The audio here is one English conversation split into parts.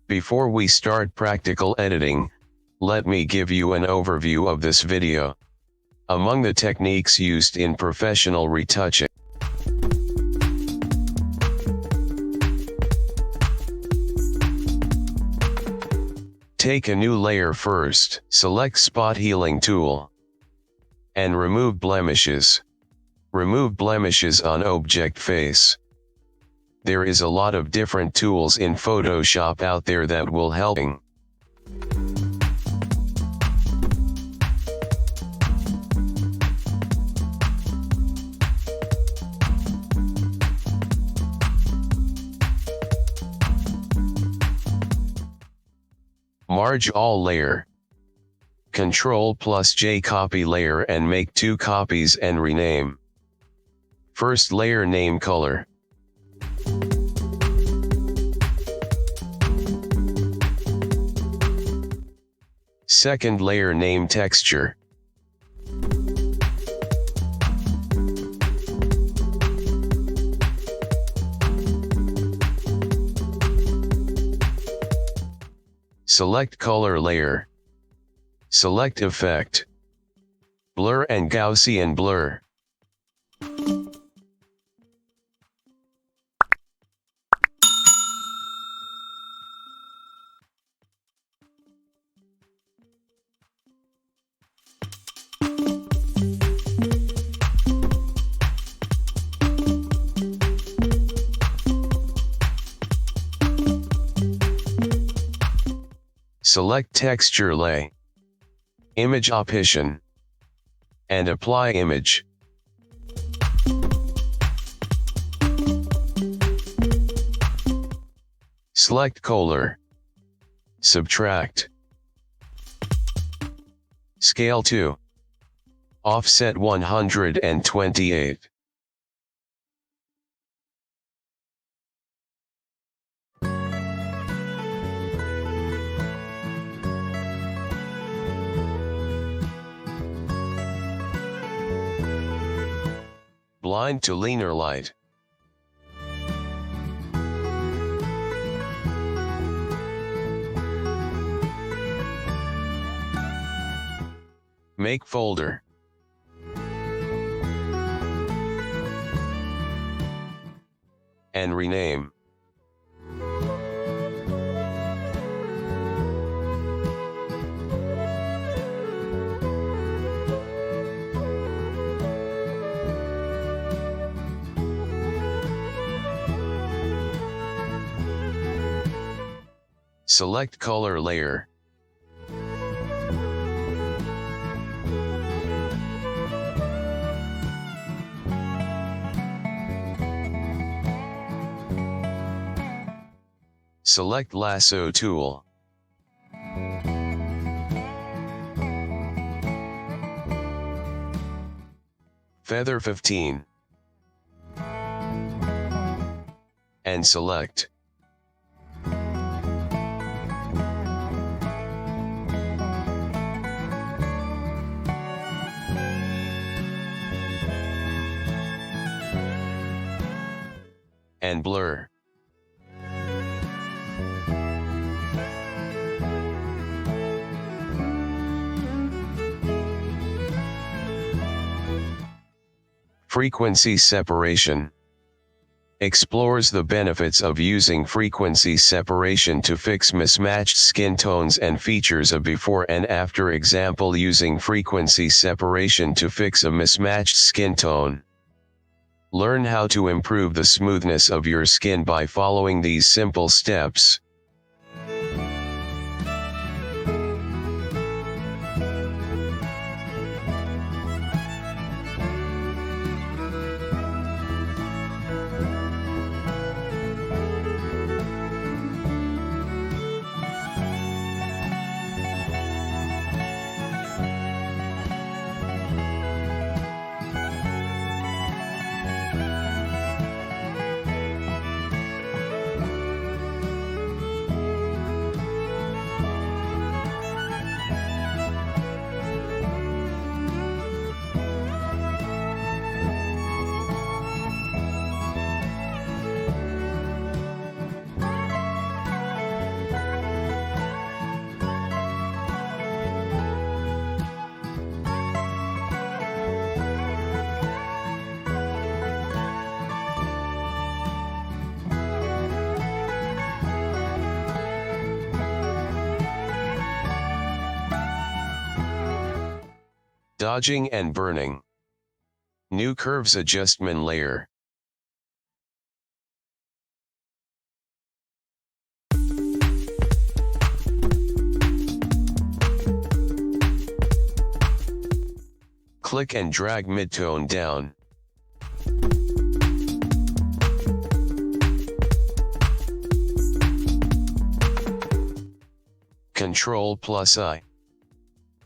Before we start practical editing, let me give you an overview of this video. Among the techniques used in professional retouching. Take a new layer first, select Spot Healing tool, and remove blemishes. Remove blemishes on object face. There is a lot of different tools in Photoshop out there that will help. Merge all layer. Ctrl+J copy layer and make 2 copies and rename. First layer name color. Second layer name texture. Select color layer. Select effect. Blur and Gaussian blur. Select texture lay, image option, and apply image. Select color, subtract, scale to, offset 128. Blind to linear light. Make folder. And rename. Select color layer. Select lasso tool. Feather 15. And select. And blur. Frequency separation. Explores the benefits of using frequency separation to fix mismatched skin tones and features a before and after example using frequency separation to fix a mismatched skin tone. Learn how to improve the smoothness of your skin by following these simple steps. Dodging and burning. New curves adjustment layer. Click and drag midtone down. Ctrl+I.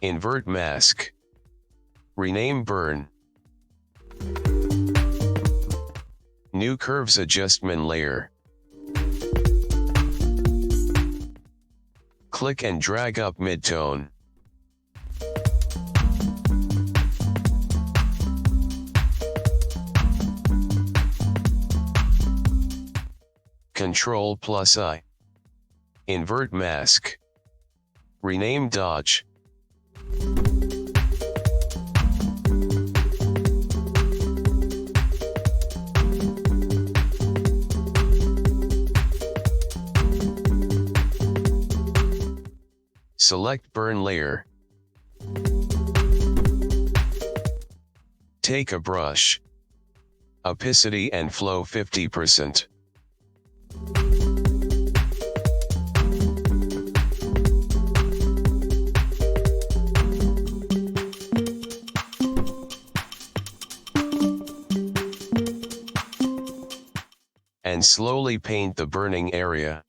Invert mask. Rename burn. New curves adjustment layer. Click and drag up midtone. Ctrl+I. Invert mask. Rename dodge. Select burn layer. Take a brush. Opacity and flow 50%. And slowly paint the burning area.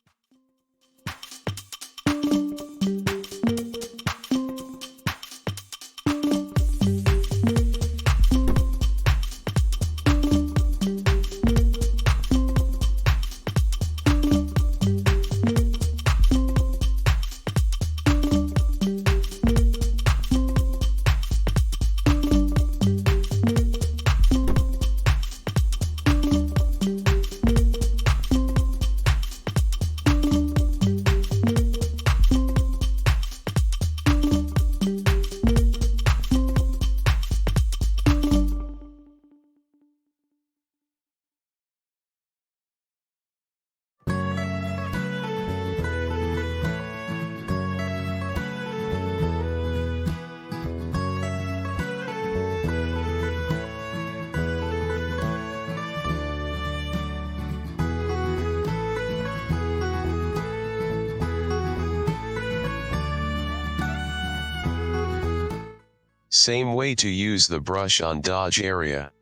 Same way to use the brush on dodge area.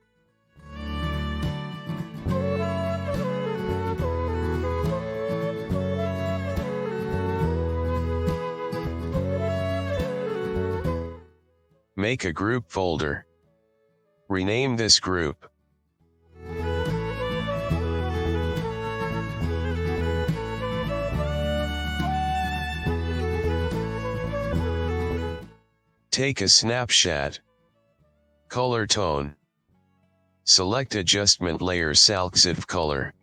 Make a group folder. Rename this group. Take a snapshot. Color tone. Select adjustment layer Salxif color.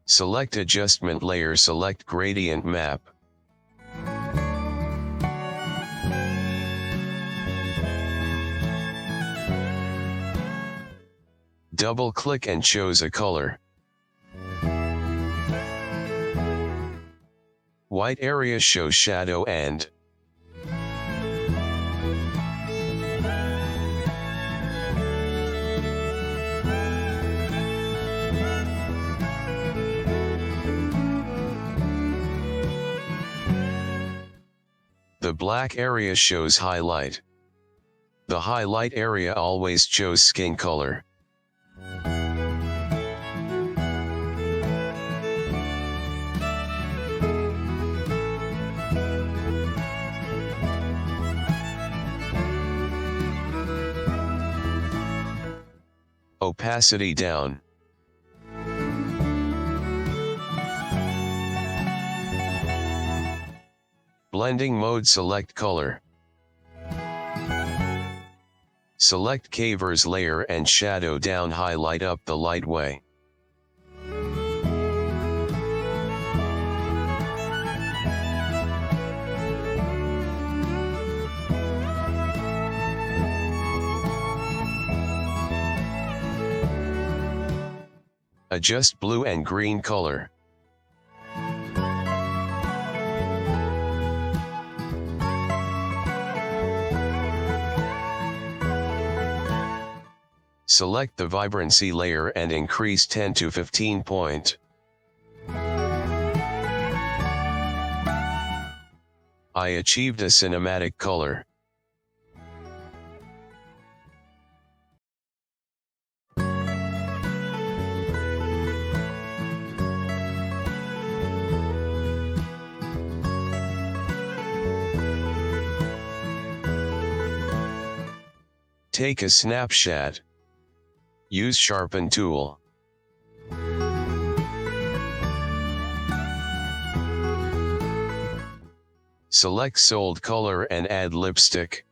Select adjustment layer, select gradient map. Double-click and choose a color. White area shows shadow and the black area shows highlight. The highlight area always shows skin color. Opacity down. Blending mode, select color. Select Cavers layer and shadow down, highlight up the light way. Adjust blue and green color. Select the vibrancy layer and increase 10 to 15 point. I achieved a cinematic color. Take a snapshot. Use Sharpen tool. Select solid color and add lipstick.